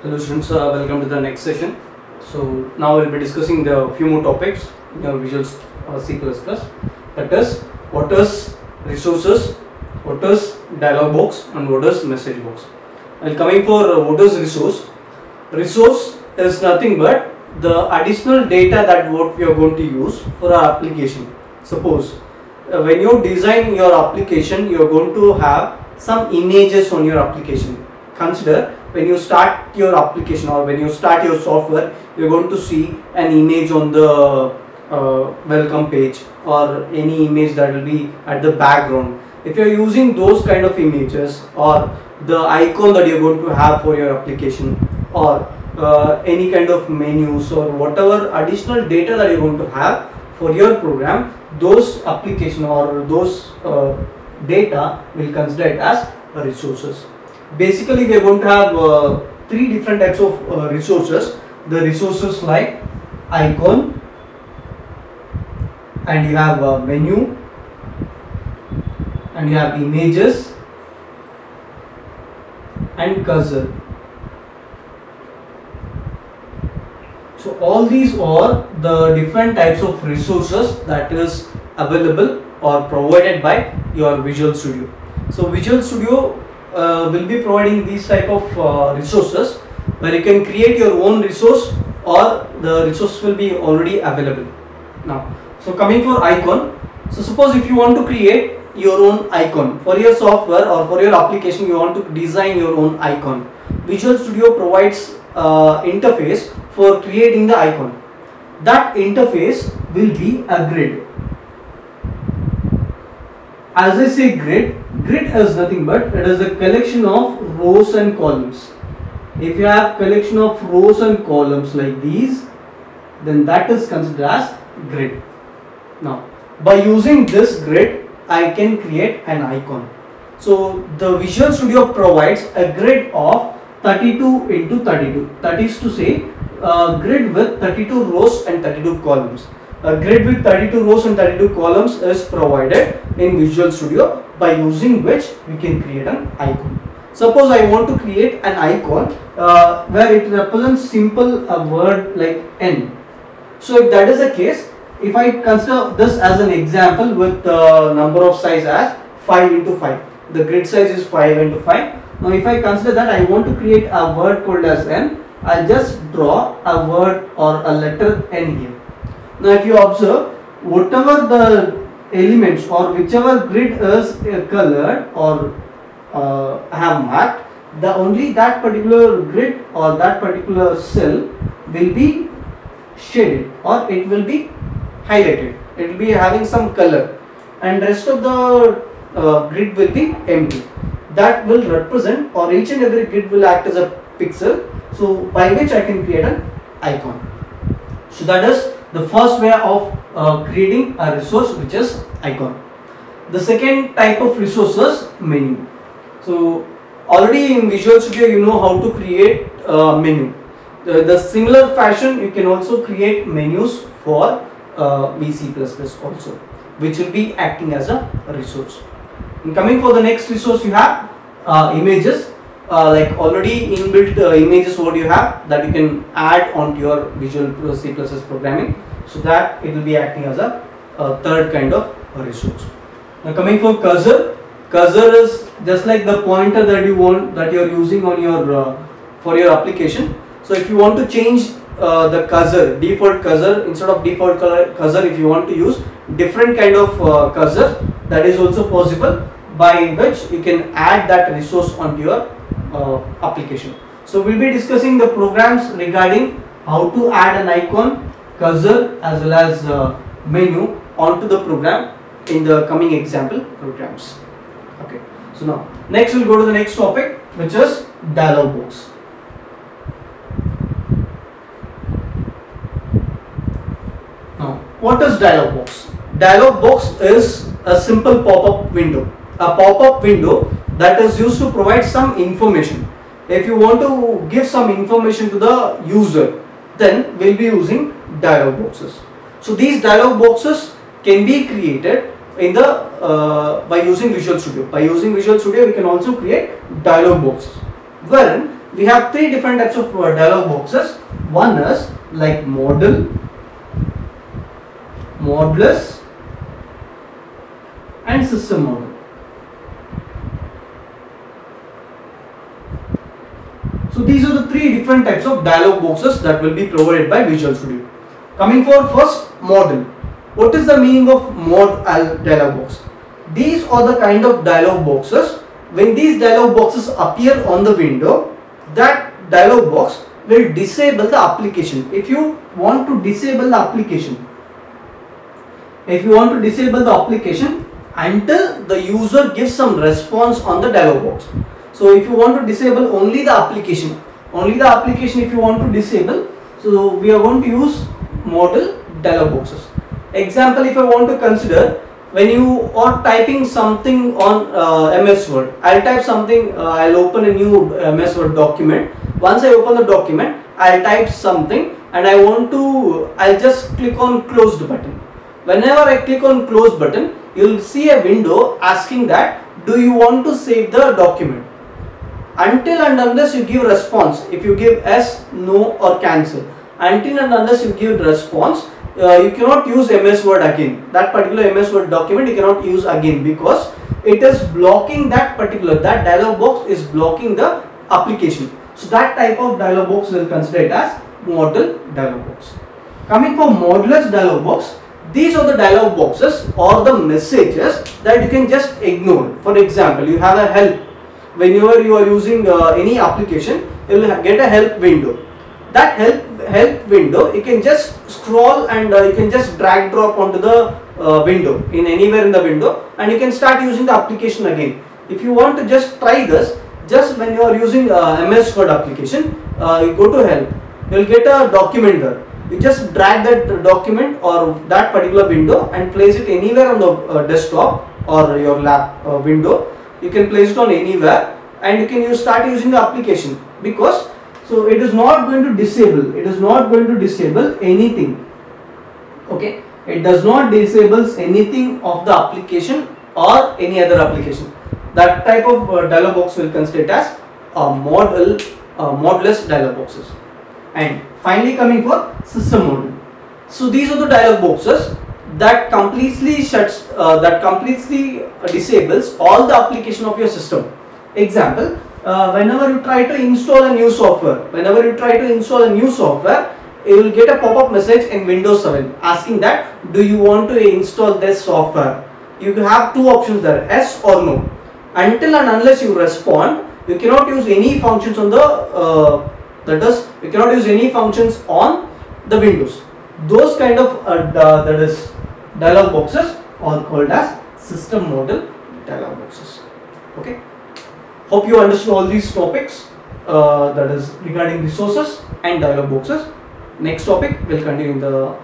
Hello students, welcome to the next session. So now we'll be discussing the few more topics in your Visual C++. That is, what is resources, what is dialog box, and what is message box. And coming for what is resource. Resource is nothing but the additional data that what we are going to use for our application. Suppose when you design your application, you are going to have some images on your application. Consider when you start your application or when you start your software, you are going to see an image on the welcome page or any image that will be at the background. If you are using those kind of images or the icon that you are going to have for your application or any kind of menus or whatever additional data that you are going to have for your program, those application or those data will consider it as resources. Basically, we are going to have three different types of resources. The resources like icon, and you have menu, and you have images and cursor. So all these are the different types of resources that is available or provided by your Visual Studio. So Visual Studio will be providing these type of resources where you can create your own resource or the resource will be already available. Now, so coming for icon, so suppose if you want to create your own icon for your software or for your application, you want to design your own icon. Visual Studio provides interface for creating the icon. That interface will be a grid. As I say grid is nothing but it is a collection of rows and columns. If you have collection of rows and columns like these, then that is considered as grid. Now, by using this grid, I can create an icon. So the Visual Studio provides a grid of 32 into 32. That is to say, a grid with 32 rows and 32 columns. A grid with 32 rows and 32 columns is provided in Visual Studio, by using which we can create an icon. Suppose I want to create an icon where it represents simple a word like N. So if that is the case, if I consider this as an example with the number of size as 5 into 5, the grid size is 5 into 5. Now if I consider that I want to create a word called as N, I'll just draw a word or a letter N here. Now if you observe, whatever the elements or whichever grid is colored or have marked, only that particular grid or that particular cell will be shaded or it will be highlighted. It will be having some color, and rest of the grid will be empty. That will represent, or each and every grid will act as a pixel, so by which I can create an icon. So that is the first way of creating a resource, which is icon. The second type of resources, menu. So already in Visual Studio you know how to create a menu. The similar fashion you can also create menus for VC++ also, which will be acting as a resource. And coming for the next resource, you have images. Like already inbuilt images what you have that you can add onto your Visual C++ programming, so that it will be acting as a third kind of resource. Now coming for cursor, cursor is just like the pointer that you are using on your for your application. So if you want to change the cursor, default cursor, instead of default cursor, if you want to use different kind of cursor, that is also possible, by which you can add that resource onto your application. So we'll be discussing the programs regarding how to add an icon, cursor as well as menu onto the program in the coming example programs. Okay, so now next we'll go to the next topic, which is dialog box. Now what is dialog box? Dialog box is a simple pop-up window. A pop-up window that is used to provide some information. If you want to give some information to the user, then we'll be using dialog boxes. So these dialog boxes can be created in the by using Visual Studio. By using Visual Studio, we can also create dialog boxes, wherein we have three different types of dialog boxes. One is like model, modulus and system model. So these are the three different types of dialog boxes that will be provided by Visual Studio. Coming for first, model. What is the meaning of dialog box? These are the kind of dialog boxes. When these dialog boxes appear on the window, that dialog box will disable the application. If you want to disable the application, until the user gives some response on the dialog box. So if you want to disable only the application if you want to disable, so we are going to use model dialog boxes. Example, if I want to consider, when you are typing something on MS Word, I'll type something, I'll open a new MS Word document. Once I open the document, I'll type something and I'll just click on closed button. Whenever I click on close button, you will see a window asking that, do you want to save the document? Until and unless you give response, if you give yes, no or cancel, until and unless you give response, you cannot use MS Word again. That particular MS Word document you cannot use again, because it is blocking that dialog box is blocking the application. So that type of dialog box we will consider it as model dialog box. Coming for modulus dialog box, these are the dialog boxes or the messages that you can just ignore. For example, you have a help. Whenever you are using any application, you will get a help window. That help window, you can just scroll and you can just drag drop onto the window, in anywhere in the window, and you can start using the application again. If you want to just try this, just when you are using MS Word application, you go to help, you will get a document there. You just drag that document or that particular window and place it anywhere on the desktop or your lap window. You can place it on anywhere and you can start using the application, because so it is not going to disable, anything. Okay, it does not disable anything of the application or any other application. That type of dialog box will consider it as modulus dialog boxes. And finally, coming for system model. So these are the dialog boxes that completely disables all the application of your system. Example, whenever you try to install a new software, you will get a pop-up message in Windows 7 asking that, do you want to install this software? You have two options there, yes or no. Until and unless you respond, you cannot use any functions on the you cannot use any functions on the Windows. Those kind of dialog boxes are called as system model dialog boxes. Okay. Hope you understood all these topics, that is regarding resources and dialog boxes. Next topic will continue in the